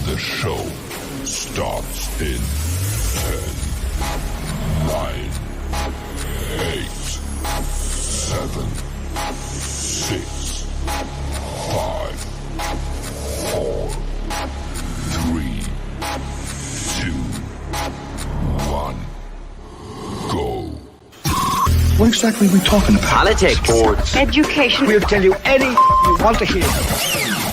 The show starts in 10, 9, 8, 7, 6, 5, 4, 3, 2, 1, go. What exactly are we talking about? Politics, sports, education. We'll tell you any you want to hear.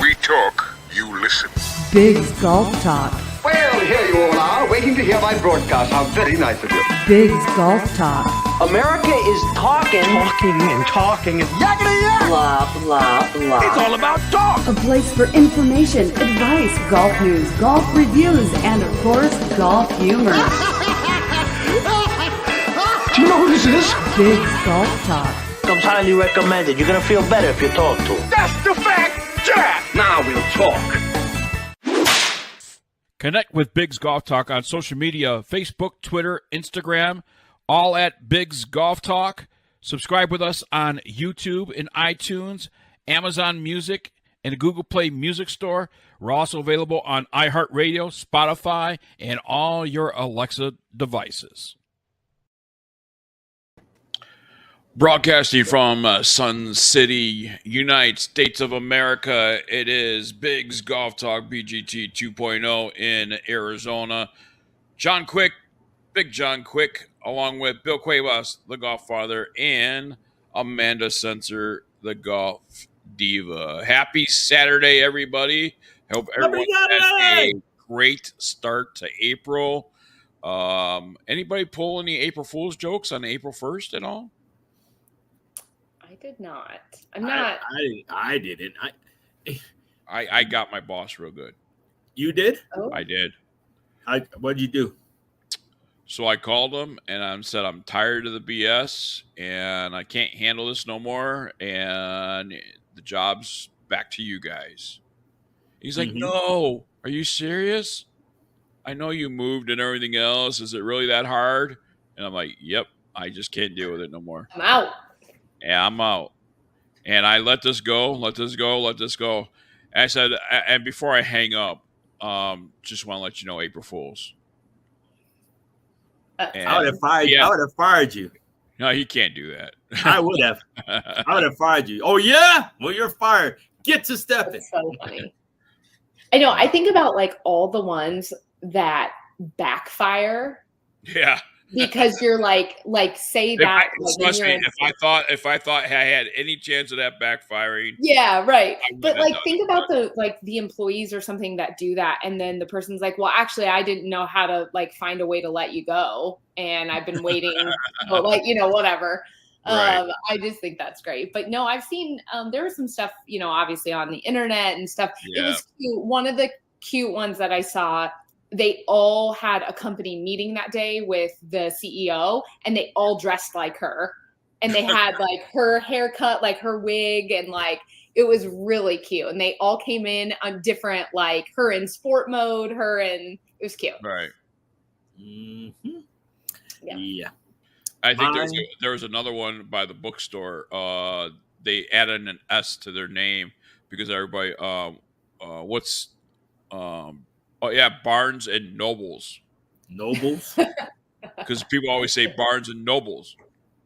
We talk, you listen. Big's Golf Talk. Well, here you all are, waiting to hear my broadcast. How very nice of you. Big's Golf Talk. America is talking and yakety yak. Blah, blah, blah. It's all about talk. A place for information, advice, golf news, golf reviews, and of course, golf humor. Do you know who this is? Big's Golf Talk. Comes highly recommended. You're gonna feel better if you talk to him. That's the fact, Jack. Now we'll talk. Connect with Big's Golf Talk on social media, Facebook, Twitter, Instagram, all at Big's Golf Talk. Subscribe with us on YouTube and iTunes, Amazon Music, and the Google Play Music Store. We're also available on iHeartRadio, Spotify, and all your Alexa devices. Broadcasting from Sun City, United States of America, it is Big's Golf Talk BGT 2.0 in Arizona. John Quick, Big John Quick, along with Bill Cuevas, the golf father, and Amanda Sensor, the golf diva. Happy Saturday, everybody. Hope everyone had a great start to April. Anybody pull any April Fool's jokes on April 1st at all? I did not. I'm not. I didn't. I got my boss real good. You did? Oh. I did. What did you do? So I called him and I said, I'm tired of the BS and I can't handle this no more. And the job's back to you guys. He's like, no, are you serious? I know you moved and everything else. Is it really that hard? And I'm like, yep, I just can't deal with it no more. I'm out. Yeah, I'm out. And I let this go. And I said, and before I hang up, just want to let you know, April Fools. I would have fired you. I would have fired you. No, he can't do that. I would have. I would have fired you. Oh, yeah? Well, you're fired. Get to stepping. That's so funny. I know. I think about like all the ones that backfire. Yeah. Because you're like say that. If I thought I had any chance of that backfiring. Yeah, right. But like think about the employees or something that do that, and then the person's like, well, actually, I didn't know how to like find a way to let you go, and I've been waiting, but like whatever. Right. I just think that's great. But no, I've seen there was some stuff, obviously on the internet and stuff. Yeah. It was cute. One of the cute ones that I saw. They all had a company meeting that day with the CEO, and they all dressed like her, and they had like her haircut, like her wig, and like it was really cute. And they all came in on different, like her in sport mode, it was cute. Right. Mm-hmm. Yeah. I think there was another one by the bookstore. They added an S to their name because everybody. Oh, yeah, Barnes and Nobles. Nobles? Because people always say Barnes and Nobles.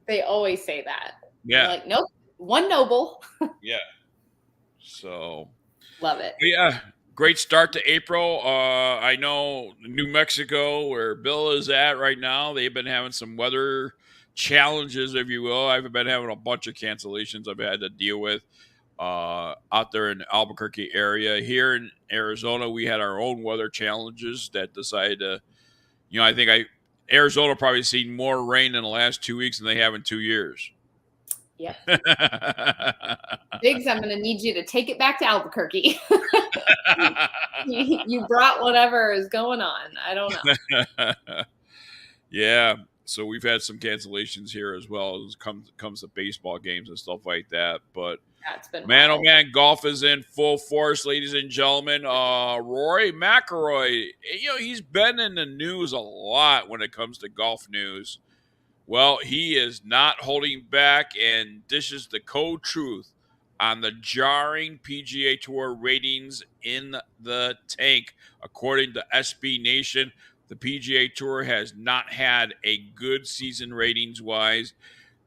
They always say that. Yeah. They're like, nope, one Noble. Yeah. So. Love it. Yeah, great start to April. I know New Mexico, where Bill is at right now, they've been having some weather challenges, if you will. I've been having a bunch of cancellations I've had to deal with. Out there in the Albuquerque area. Here in Arizona, we had our own weather challenges that decided to, I think Arizona probably seen more rain in the last 2 weeks than they have in 2 years. Yep. Biggs, I'm going to need you to take it back to Albuquerque. You brought whatever is going on. I don't know. Yeah. So we've had some cancellations here as well as comes to baseball games and stuff like that. But man, wild. Oh man, golf is in full force, ladies and gentlemen. Rory McIlroy, he's been in the news a lot when it comes to golf news. Well, he is not holding back and dishes the cold truth on the jarring PGA Tour ratings in the tank. According to SB Nation, the PGA Tour has not had a good season ratings-wise.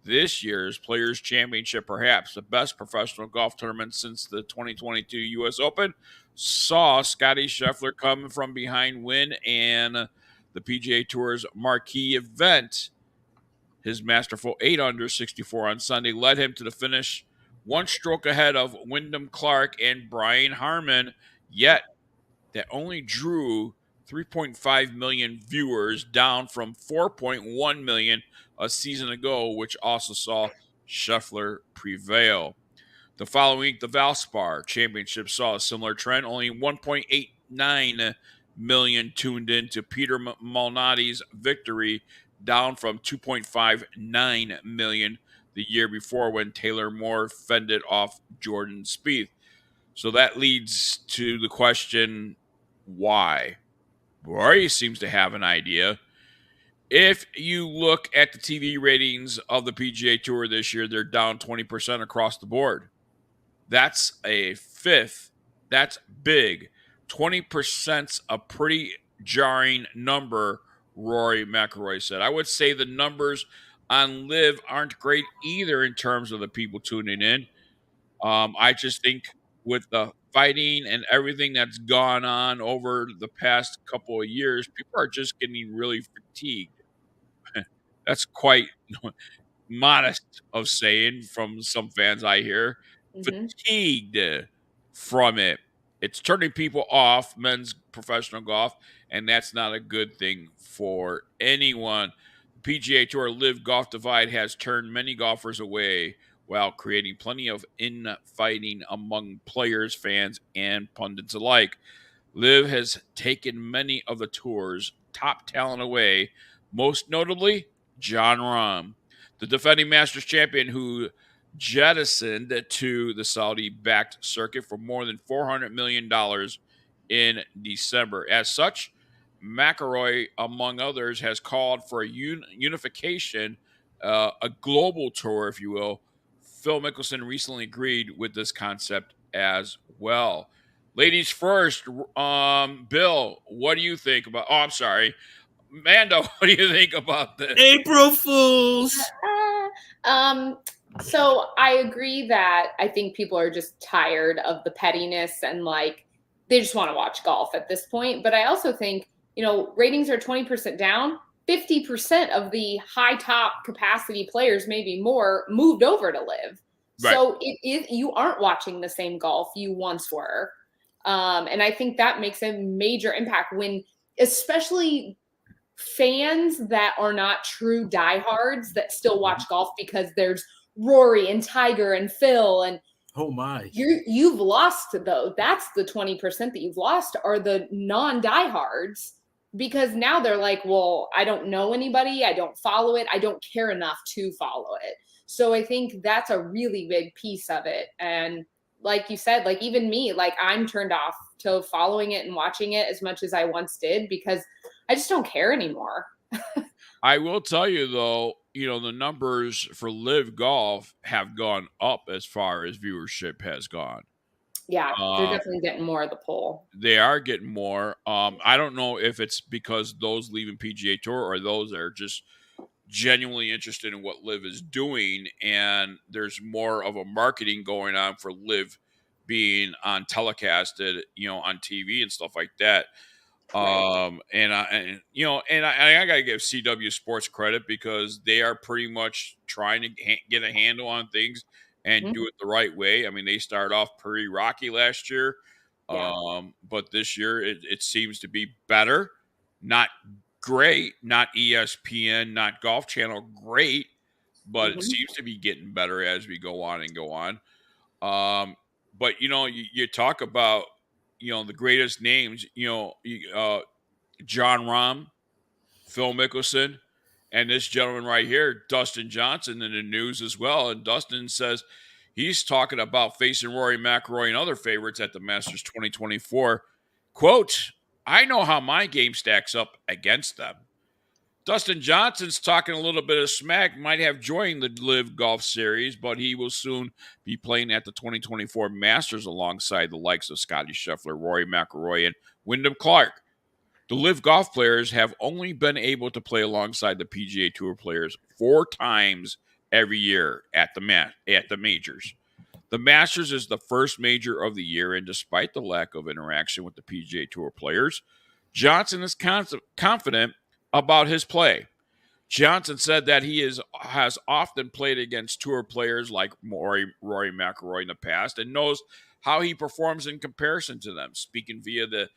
This year's Players' Championship, perhaps the best professional golf tournament since the 2022 U.S. Open, saw Scotty Scheffler come from behind win, and the PGA Tour's marquee event, his masterful 8 under 64 on Sunday, led him to the finish one stroke ahead of Wyndham Clark and Brian Harman, yet that only drew 3.5 million viewers, down from 4.1 million a season ago, which also saw Scheffler prevail. The following week, the Valspar Championship saw a similar trend. Only 1.89 million tuned in to Peter Malnati's victory, down from 2.59 million the year before when Taylor Moore fended off Jordan Spieth. So that leads to the question, why? Rory seems to have an idea. If you look at the TV ratings of the PGA Tour this year, they're down 20% across the board. That's a fifth. That's big. 20%'s a pretty jarring number, Rory McIlroy said. I would say the numbers on Live aren't great either in terms of the people tuning in. I just think with the fighting and everything that's gone on over the past couple of years, people are just getting really fatigued. That's quite modest of saying from some fans I hear. Mhm. Fatigued from it. It's turning people off men's professional golf, and that's not a good thing for anyone. The PGA Tour Live Golf Divide has turned many golfers away while creating plenty of infighting among players, fans, and pundits alike. Liv has taken many of the tour's top talent away, most notably John Rahm, the defending Masters champion who jettisoned to the Saudi-backed circuit for more than $400 million in December. As such, McIlroy, among others, has called for a unification, a global tour, if you will. Phil Mickelson recently agreed with this concept as well. Ladies first, Bill, what do you think about? Oh, I'm sorry, Mando. What do you think about this? April Fools. So I agree that I think people are just tired of the pettiness and like they just want to watch golf at this point. But I also think, ratings are 20% down. 50% of the high top capacity players, maybe more, moved over to Live. Right. So you aren't watching the same golf you once were. And I think that makes a major impact when, especially fans that are not true diehards that still watch golf because there's Rory and Tiger and Phil and oh my, you've lost though. That's the 20% that you've lost are the non-diehards, because now they're like, well, I don't know anybody, I don't follow it, I don't care enough to follow it. So I think that's a really big piece of it. And like you said, like even me, like I'm turned off to following it and watching it as much as I once did because I just don't care anymore. I will tell you though, the numbers for Live Golf have gone up as far as viewership has gone. Yeah, they're definitely getting more of the poll. They are getting more. I don't know if it's because those leaving PGA Tour or those that are just genuinely interested in what Live is doing, and there's more of a marketing going on for Live being on telecasted, on TV and stuff like that. Right. And I gotta give CW Sports credit because they are pretty much trying to get a handle on things and do it the right way. I mean, they started off pretty rocky last year, but this year it seems to be better. Not great, not ESPN, not Golf Channel great, but it seems to be getting better as we go on and go on. But you talk about the greatest names, John Rahm, Phil Mickelson, and this gentleman right here, Dustin Johnson, in the news as well. And Dustin says he's talking about facing Rory McIlroy and other favorites at the Masters 2024. Quote, I know how my game stacks up against them. Dustin Johnson's talking a little bit of smack, might have joined the Live Golf Series, but he will soon be playing at the 2024 Masters alongside the likes of Scotty Scheffler, Rory McIlroy, and Wyndham Clark. The Live Golf players have only been able to play alongside the PGA Tour players 4 times every year at the majors. The Masters is the first major of the year, and despite the lack of interaction with the PGA Tour players, Johnson is confident about his play. Johnson said that he has often played against tour players like Rory McIlroy in the past and knows how he performs in comparison to them. Speaking via the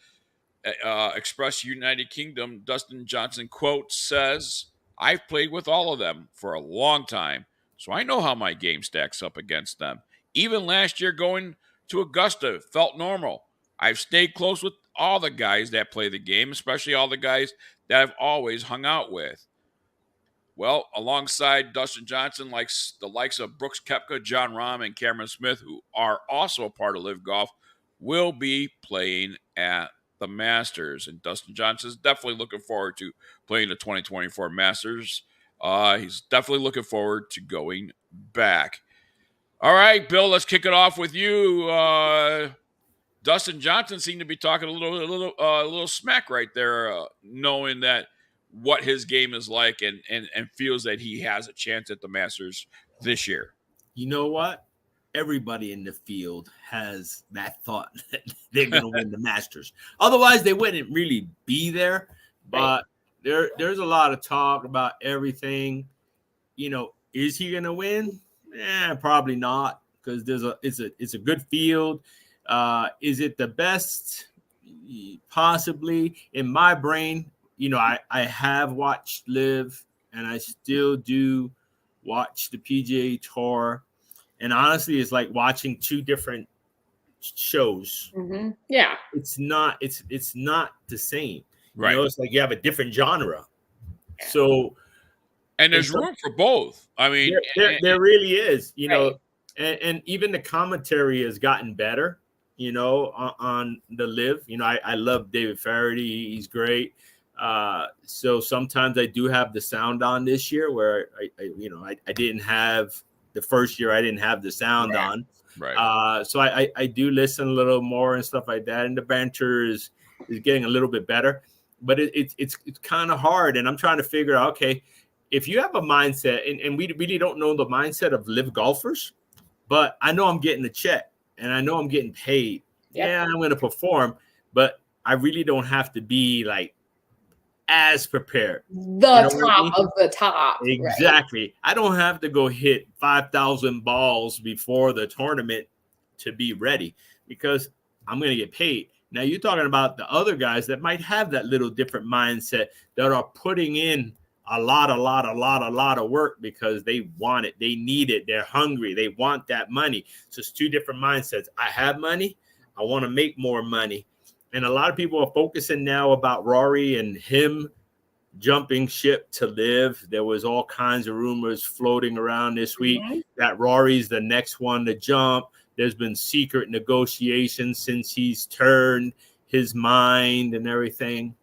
Express United Kingdom, Dustin Johnson, quote, says, I've played with all of them for a long time, so I know how my game stacks up against them. Even last year going to Augusta felt normal. I've stayed close with all the guys that play the game, especially all the guys that I've always hung out with. Well, alongside Dustin Johnson, the likes of Brooks Koepka, John Rahm, and Cameron Smith, who are also a part of Live Golf, will be playing at the Masters. And Dustin Johnson is definitely looking forward to playing the 2024 Masters. He's definitely looking forward to going back. All right, Bill, let's kick it off with you. Dustin Johnson seemed to be talking a little smack right there, knowing that what his game is like and feels that he has a chance at the Masters this year. You know what? Everybody in the field has that thought that they're going to win the Masters. Otherwise, they wouldn't really be there. But there's a lot of talk about everything. You know, is he going to win? Probably not, because it's a good field. Is it the best? Possibly. In my brain, you know, I have watched Live, and I still do watch the PGA Tour. And honestly, it's like watching 2 different shows. Mm-hmm. Yeah, it's not the same. Right. You know, it's like you have a different genre. So, and there's room for both. I mean, there really is. You right. know, and even the commentary has gotten better. You know, on the Live. You know, I love David Faraday. He's great. So sometimes I do have the sound on this year, where I didn't have the first year. I didn't have the sound on. Right. So I do listen a little more and stuff like that. And the banter is getting a little bit better, but it's kind of hard. And I'm trying to figure out, okay, if you have a mindset, and we really don't know the mindset of Live golfers, but I know I'm getting a check and I know I'm getting paid. Yep. Yeah, I'm going to perform, but I really don't have to be like as prepared. Top of the top. Exactly. Right? I don't have to go hit 5,000 balls before the tournament to be ready, because I'm going to get paid. Now you're talking about the other guys that might have that little different mindset, that are putting in a lot of work because they want it. They need it. They're hungry. They want that money. So it's 2 different mindsets. I have money. I want to make more money. And a lot of people are focusing now about Rory and him jumping ship to Live. There was all kinds of rumors floating around this week that Rory's the next one to jump. There's been secret negotiations since he's turned his mind and everything.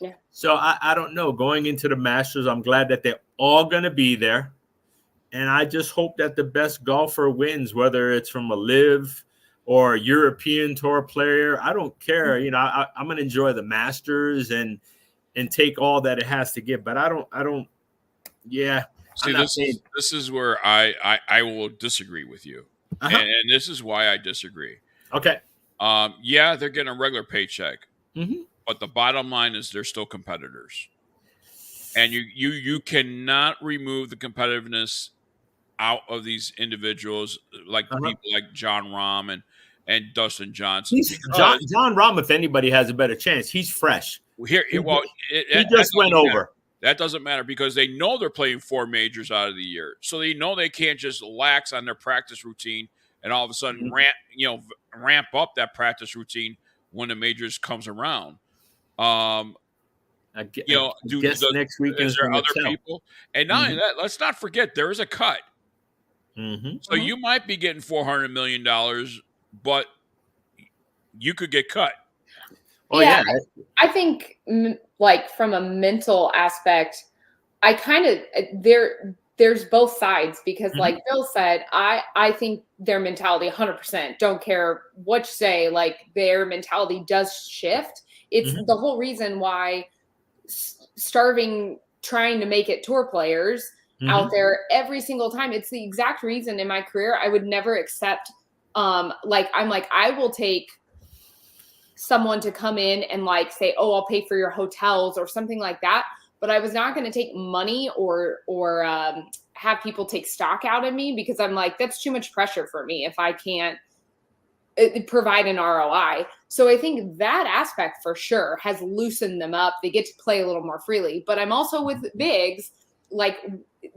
Yeah. So I don't know. Going into the Masters, I'm glad that they're all going to be there. And I just hope that the best golfer wins, whether it's from a Live or a European Tour player. I don't care. You know, I'm going to enjoy the Masters and take all that it has to give. But I don't. Yeah. See, this is where I will disagree with you. Uh-huh. And this is why I disagree. Okay. Yeah, they're getting a regular paycheck. Mm-hmm. But the bottom line is they're still competitors. And you cannot remove the competitiveness out of these individuals, like people like John Rahm and Dustin Johnson. John Rahm, if anybody has a better chance, he's fresh. He just went over. That doesn't matter, because they know they're playing 4 majors out of the year. So they know they can't just lax on their practice routine and all of a sudden ramp up that practice routine when the majors comes around. I guess next week is there other people? And not only that, let's not forget there is a cut. Mm-hmm. So you might be getting $400 million, but you could get cut. Oh yeah. I think like from a mental aspect, I kind of there's both sides because like Bill said, I think their mentality 100%, don't care what you say, like their mentality does shift. It's the whole reason why starving trying to make it tour players out there every single time. It's the exact reason in my career I would never accept like I will take someone to come in and like say, oh, I'll pay for your hotels or something like that. But I was not going to take money or have people take stock out of me because I'm like, that's too much pressure for me if I can't provide an ROI. So I think that aspect for sure has loosened them up. They get to play a little more freely. But I'm also with Biggs, like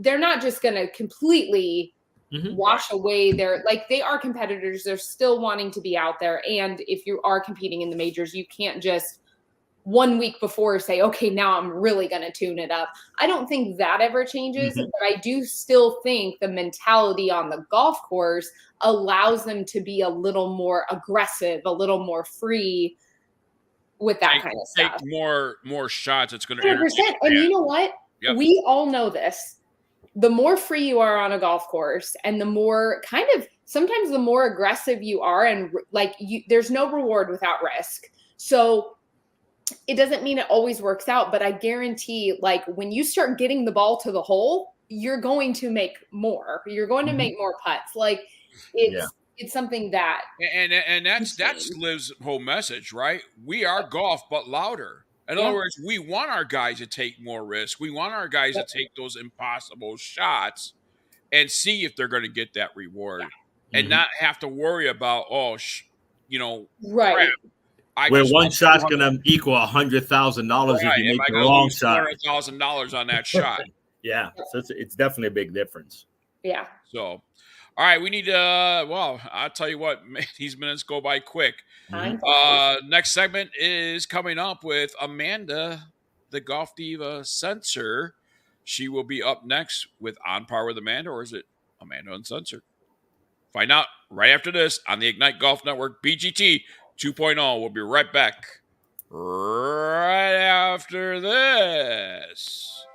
they're not just going to completely wash away their, like they are competitors. They're still wanting to be out there. And if you are competing in the majors, you can't just 1 week before say, okay, now I'm really going to tune it up. I don't think that ever changes, but I do still think the mentality on the golf course allows them to be a little more aggressive, a little more free with that kind of stuff. Take more shots. It's going to 100%. And you know what? Yep. We all know this. The more free you are on a golf course and the more kind of sometimes the more aggressive you are and like there's no reward without risk. So it doesn't mean it always works out, but I guarantee like when you start getting the ball to the hole, you're going to make more. You're going to make more putts. Like it's something that and that's Liv's whole message, right? We are golf, but louder. In other words, we want our guys to take more risks. We want our guys to take those impossible shots and see if they're going to get that reward and not have to worry about, crap. Where one shot's going to equal $100,000 if you make the wrong shot. $100,000 on that shot. Yeah, so it's definitely a big difference. Yeah. So, all right, we need to. Well, I'll tell you what, these minutes go by quick. Next segment is coming up with Amanda, the Golf Diva Censor. She will be up next with On Par with Amanda, or is it Amanda Uncensored? Find out right after this on the Ignite Golf Network BGT 2.0. We'll be right back right after this.